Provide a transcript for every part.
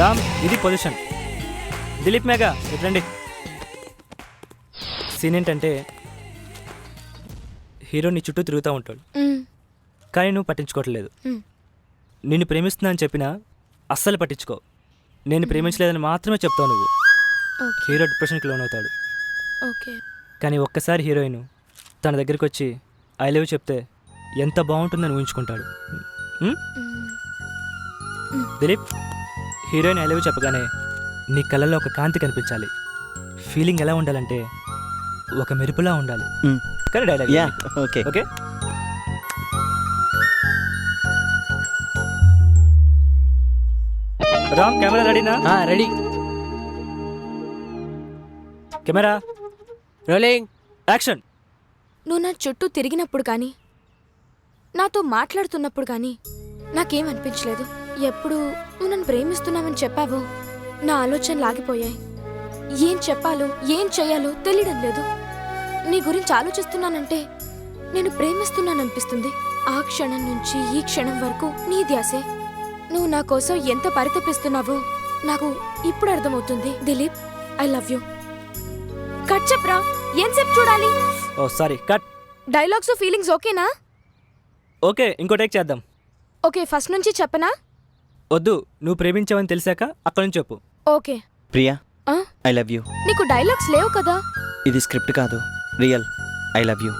రామ్ ఇది position. Dilip Megha ఇట్లండి. Scene ఏంటంటే hero నీ చుట్టూ తిరుగుతూ ఉంటాడు, కానీ నువ్వు పట్టించుకోవట్లేదు. నిన్ను ప్రేమిస్తున్నా అని చెప్పినా అస్సలు పట్టించుకో. నేను ప్రేమించలేదని మాత్రమే చెప్తావు నువ్వు. హీరో డిప్రెషన్కి లోన్ అవుతాడు. కానీ ఒక్కసారి హీరోయిన్ తన దగ్గరికి వచ్చి ఐ లవ్ చెప్తే ఎంత బాగుంటుందని ఊహించుకుంటాడు. దిలీప్, హీరోయిన్ ఐ లవ్ చెప్పగానే నీ కళ్ళల్లో ఒక కాంతి కనిపించాలి. ఫీలింగ్ ఎలా ఉండాలంటే ఒక మెరుపులా ఉండాలి. కానీ dialogue okay okay. Ram camera రెడీనా? రెడీ. Camera rolling, action. నువ్వు నా చుట్టూ తిరిగినప్పుడు కానీ నాతో మాట్లాడుతున్నప్పుడు కానీ నాకేమనిపించలేదు. ఎప్పుడు నువ్వు నన్ను ప్రేమిస్తున్నావని చెప్పావో నా ఆలోచనలు ఆగిపోయాయి. ఏం చెప్పాలో ఏం చెయ్యాలో తెలియడం లేదు. నీ గురించి ఆలోచిస్తున్నానంటే నేను ప్రేమిస్తున్నాననిపిస్తుంది. ఆ క్షణం నుంచి ఈ క్షణం వరకు నీ ధ్యాసే. నువ్వు నా కోసం ఎంత పరితపిస్తున్నావో నాకు ఇప్పుడు అర్థమవుతుంది. Dilip, I love you. Cut చెప్పరా, ఎంతసేపు చూడాలి? ఓ సారీ, కట్. డైలాగ్స్ ఫీలింగ్స్ ఓకేనా? ఓకే, ఇంకో టేక్ చేద్దాం. ఓకే, ఫస్ట్ నుంచి చెప్పనా? వద్దు, నువ్వు ప్రేమించావని తెలిసాక అక్కడి నుంచి చెప్పు. ఓకే. ప్రియా, ఆ? I love you. నీకు డైలాగ్స్ లేవు కదా? ఇది స్క్రిప్ట్ కాదు, real. I love you.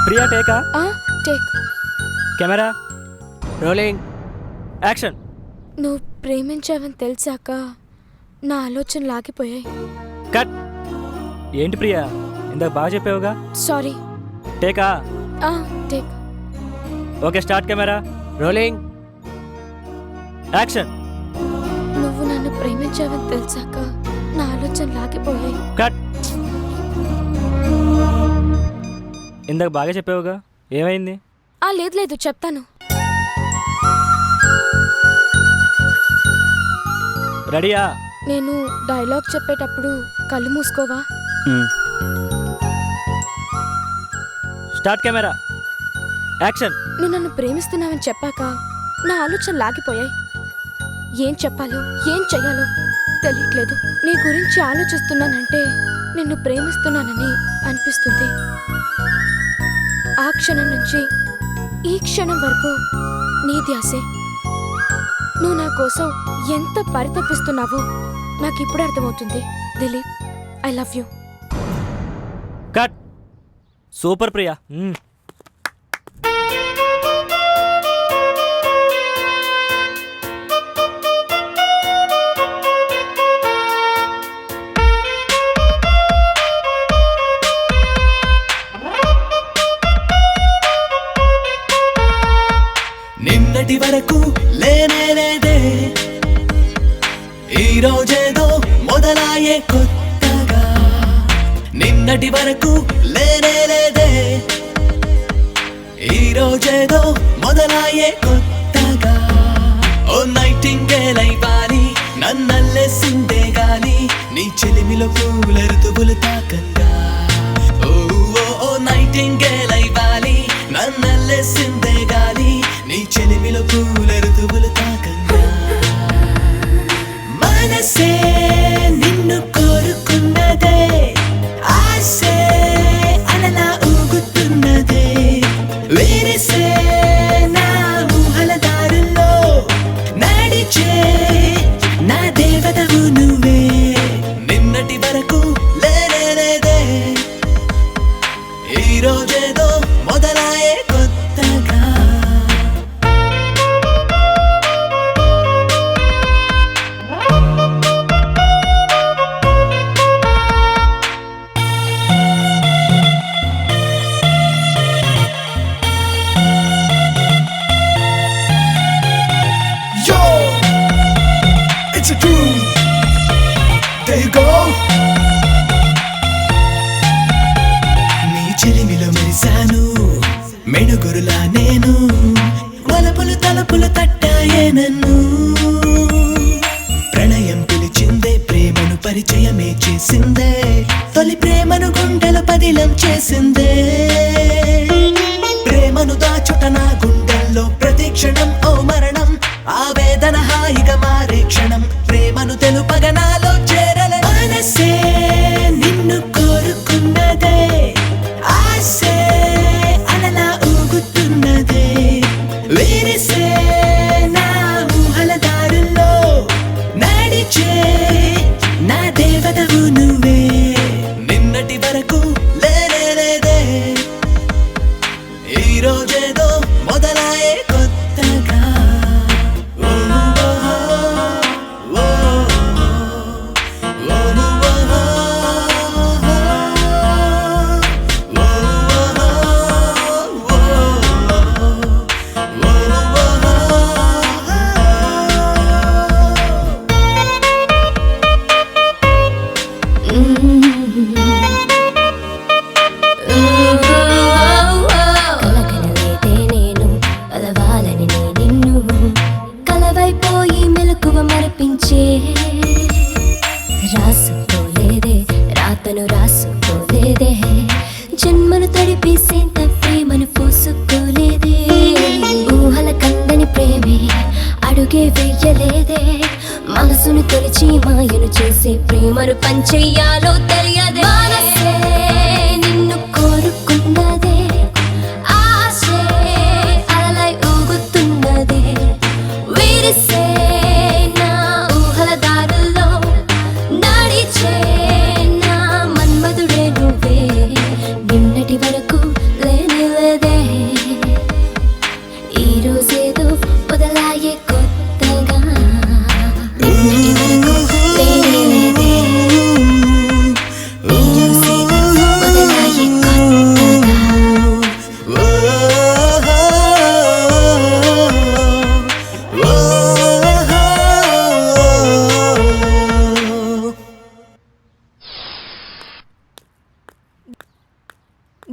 Priya టేకా? టేక్. Camera rolling, action. నువ్వు ప్రేమించావని తెలిసాక నా ఆలోచనలు ఆగిపోయాయి. కట్. ఏంటి ప్రియా, ఇందాక బాగా చెప్పావుగా. సారీ. టేకా? Take. Okay, start. Camera rolling, action. నువ్వు నన్ను ప్రేమించావని తెలిసాక నా ఆలోచనలు ఆగిపోయాయి. కట్. ఇందాక బాగా చెప్పావుగా, ఏమైంది? లేదు లేదు, చెప్తాను. రెడీయా? నేను డైలాగ్ చెప్పేటప్పుడు కళ్ళు మూసుకోవా? స్టార్ట్. Camera action. నువ్వు నన్ను ప్రేమిస్తున్నావని చెప్పాక నా ఆలోచనలు ఆగిపోయాయి. ఏం చెప్పాలో ఏం చెయ్యాలో తెలియట్లేదు. నీ గురించి ఆలోచిస్తున్నానంటే నిన్ను ప్రేమిస్తున్నానని అనిపిస్తుంది. ఆ క్షణం నుంచి ఈ క్షణం వరకు నీ ధ్యాసే. నువ్వు నా కోసం ఎంత పరితపిస్తున్నావో నాకు ఇప్పుడు అర్థమవుతుంది. Dilip, I love you. Cut. Super Priya. నిన్నటి వరకు లేనే లేదే, ఈ రోజేదో మొదలాయే కొత్తగా. నిన్నటి వరకు లేనే లేదే, ఈ రోజేదో మొదలాయే కొత్తగా. ఓ నైటింగేల్ అయిపాలి నన్నల్లేసిందే గాలి, నీ చెలిమిలో పూల ఋతువులు తాకంగా. ఓ నైటింగేల్ అయిపాలి నన్నల్లేసిందే గాలి, నీ చెలిమిలో పూల ఋతువులు తాకంగా. మనసే నిన్ను కోరుకున్నదే, ఆసే అలలా ఊగుతున్నదే. వేరేసే నా ఊహల దారుల్లో నడిచే నా దేవతవు నువ్వే. నిన్నటి వరకు లేనే లేదే, ఈ రోజేదో మొదలాయే కొత్తగా. Yo, it's a groove. There you go. నీ చెలిమిలో మెరిసాను మెణుగురులా నేను, వలపులు తలపులు తట్టాయే నన్ను. ప్రణయం పిలిచిందే, ప్రేమను పరిచయమే చేసిందే, తొలి ప్రేమను గుండెలు పదిలం చేసిందే. ప్రేమను దాచుట నా గుండెల్లో ప్రతి క్షణం ఓ మరణం, ఆవేదన హాయిగా మారే క్షణం ప్రేమను తెలుపగనాలో చేరల మనసే నిన్ను కోరుకున్నదే ఆసే అలలా ఊగుతున్నదే విరిసే నా ఊహల దారుల్లో నడిచే నా దేవతవు నువ్వే నిన్నటి వరకు లేదే ఈ రోజేదో మొదలాయే కొత్తగా ఓ ఓ, ఓ, కలకలలేదే నేను కలవాలని నీ నిన్ను కలవైపోయి మెలకువ మరిపించే రాసుకోలేదే రాతను రాసుకోలేదే జన్మను తడిపేసేంత ప్రేమను పోసుకోలేదే ఊహల కందని ప్రేమే అడుగే వెయ్యలేదే మనసును తొలిచి మాయను చేసే ప్రేమను పంచెయ్యాలో తెలియదే మనసే నిన్ను కోరుకున్నదే ఆశే అలలై ఊగుతున్నదే విరిసే నా ఊహల దారుల్లో నడిచే నా మన్మధుడే నువ్వే నిన్నటి వరకు లేనిలేదే ఈ రోజేదో మొదలాయే కొత్తగా నిన్నటి వరకు లేనిలేదే ఈ రోజేదో మొదలాయే కొత్తగా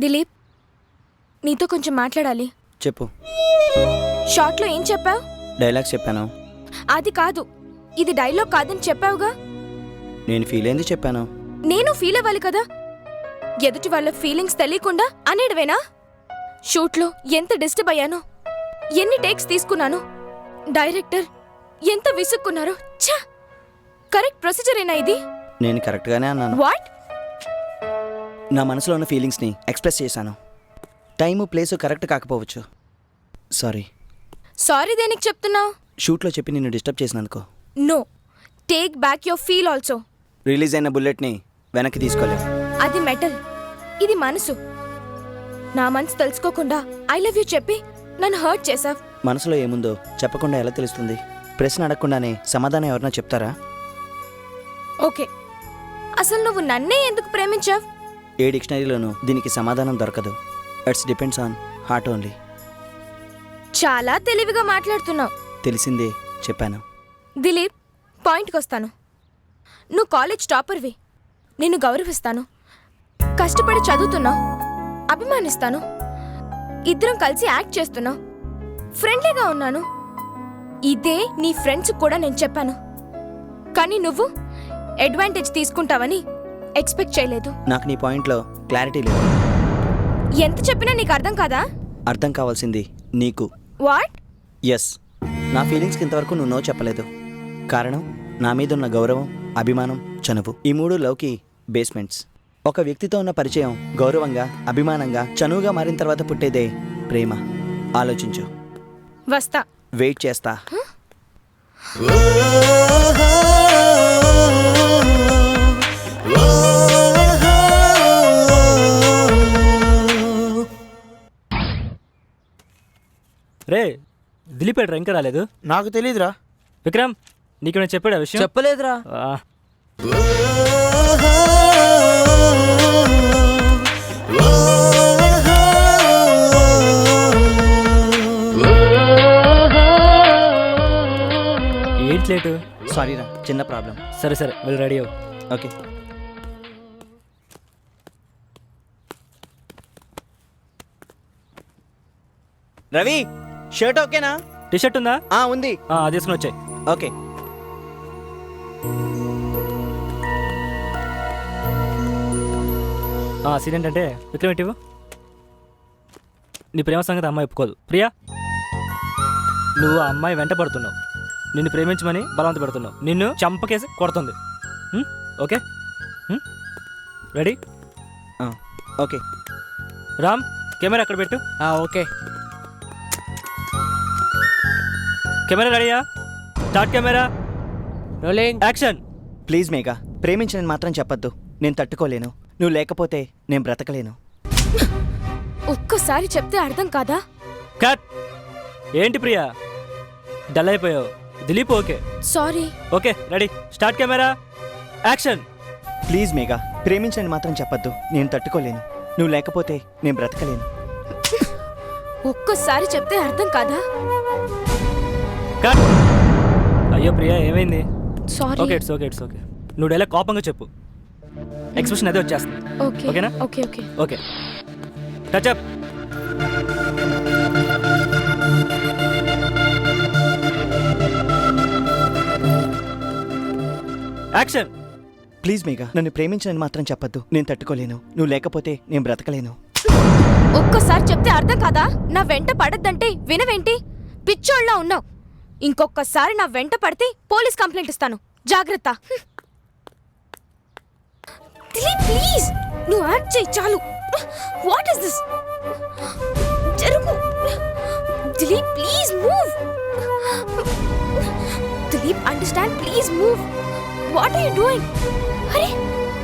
దిలీప్ నీతో కొంచెం మాట్లాడాలి. చెప్పు. షార్ట్లో ఏం చెప్పావు? డైలాగ్స్ చెప్పాను. అది కాదు, ఇది డైలాగ్ కాదని చెప్పావుగా. నేను ఫీల్ అయింది చెప్పాను. నేను ఫీల్ అవ్వాలి కదా. ఎదుటి వాళ్ళ ఫీలింగ్స్ తెలియకుండా అనేడవేనా? షూట్లో ఎంత డిస్టర్బ్ అయ్యానో, ఎన్ని టేక్స్ తీసుకున్నాను, డైరెక్టర్ ఎంత విసుక్కున్నారో. ఛా! కరెక్ట్ ప్రొసీజరేనా ఇది? నేను కరెక్ట్గానే అన్నాను. వాట్? నా మనసులో ఉన్న ఫీలింగ్స్ని ఎక్స్ప్రెస్ చేశాను. టైము ప్లేసు కరెక్ట్ కాకపోవచ్చు. సారీ. సారీ దేనికి చెప్తున్నావు? షూట్లో చెప్పి నిన్ను డిస్టర్బ్ చేసినందుకు. No, take back your feel also. Release అయిన బుల్లెట్ని వెనక్కి తీసుకోలేవు. అది మెటల్, ఇది మనసు. నా మనసు తెలుసుకోకుండా ఐ లవ్ యూ చెప్పి నన్ను హర్ట్ చేసావ్. మనసులో ఏముందో చెప్పకుండా ఎలా తెలుస్తుంది? ప్రశ్న అడగకుండానే సమాధానం ఎవరన్నా చెప్తారా? ఓకే, అసలు నువ్వు నన్నే ఎందుకు ప్రేమించావ్? ఏ డిక్షనరీలోనూ దీనికి సమాధానం దొరకదు. It's depends on heart only. చాలా తెలివిగా మాట్లాడుతున్నావు. తెలిసిందే చెప్పాను. దిలీప్, పాయింట్కి వస్తాను. నువ్వు కాలేజ్ టాపర్వి, నిన్ను గౌరవిస్తాను. కష్టపడి చదువుతున్నావు, అభిమానిస్తాను. ఇద్దరం కలిసి యాక్ట్ చేస్తున్నావు, ఫ్రెండ్లీగా ఉన్నాను. ఇదే నీ ఫ్రెండ్స్ కూడా నేను చెప్పాను. కానీ నువ్వు అడ్వాంటేజ్ తీసుకుంటావని ఎక్స్పెక్ట్ చేయలేదు. నాకు నీ పాయింట్లో క్లారిటీ లేదు. ఎంత చెప్పినా నీకు అర్థం కాదా? అర్థం కావాల్సింది నీకు. వాట్? ఎస్, నా ఫీలింగ్స్కి ఇంతవరకు నువ్వు నో చెప్పలేదు. కారణం నా మీద ఉన్న గౌరవం, అభిమానం, చనువు. ఈ మూడు లవ్కి బేస్మెంట్స్. ఒక వ్యక్తితో ఉన్న పరిచయం గౌరవంగా, అభిమానంగా, చనువుగా మారిన తర్వాత పుట్టేదే ప్రేమ. ఆలోచించు. వస్తా. వెయిట్ చేస్తా. రే దిలీప్ ఏట్రా ఇంకా రాలేదు? నాకు తెలీదురా. విక్రమ్, నీకు నేను చెప్పాడు ఆ విషయం? చెప్పలేదురా. ఆ, ఏంటి లేటు? సారీరా, చిన్న ప్రాబ్లం. సరే సరే, వెళ్ళి రెడీ అవ్వు. ఓకే. రవి, షర్ట్ ఓకేనా? టీ షర్ట్ ఉందా? ఉంది. అది తీసుకుని వచ్చాయి. ఓకే. సీన్ ఏంటంటే విక్రమ్ ఇటు ఇవ్వు. నీ ప్రేమ సంగతి అమ్మాయి ఒప్పుకోదు. ప్రియా, నువ్వు ఆ అమ్మాయి వెంట పడుతున్నావు. నిన్ను ప్రేమించమని బలవంత పెడుతున్నావు. నిన్ను చంపకేసి కొడుతుంది. Okay ready? Okay. Ram camera అక్కడ పెట్టు. ఓకే. కెమెరా రెడీయా? Start camera, rolling. Action. Please Megha, ప్రేమించనని మాత్రం చెప్పొద్దు. నేను తట్టుకోలేను. నువ్వు లేకపోతే నేను బ్రతకలేను. ఒక్కసారి చెప్తే అర్థం కాదా? కట్. ఏంటి ప్రియా డల్ అయిపోయావు? Dilip okay. Sorry. Okay ready, start camera, action. Please Megha, ప్రేమించనని మాత్రం చెప్పొద్దు. నేను తట్టుకోలేను. నువ్వు లేకపోతే నేను బ్రతకలేను. ఒక్కసారి చెప్తే అర్థం కాదా? కట్. అయ్యో ప్రియా ఏమైంది? Sorry. Okay it's okay, it's okay. నువ్వు డైలాగ్ కోపంగా చెప్పు, ఎక్స్ప్రెషన్ అదే వచ్చేస్తుంది. ఓకే ఓకేనా? Okay okay. Okay touch up. Action. Please Megha, నన్ను ప్రేమించనని మాత్రం చెప్పొద్దు. నేను తట్టుకోలేను. నువ్వు లేకపోతే నేను బ్రతకలేను. ఒక్కసారి చెప్తే అర్థం కాదా? నా వెంట పడద్దంటే వినవేంటి? పిచ్చోళ్ళ ఉన్నావు. ఇంకొకసారి నా వెంట పడితే పోలీస్ కంప్లైంట్ ఇస్తాను. జాగ్రత్త. దిలీప్ ప్లీజ్, నువ్వు యాక్ట్ చేయి చాలు. What is this? జరుగు. Dilip please move. Dilip understand, please move. What are you doing? అరే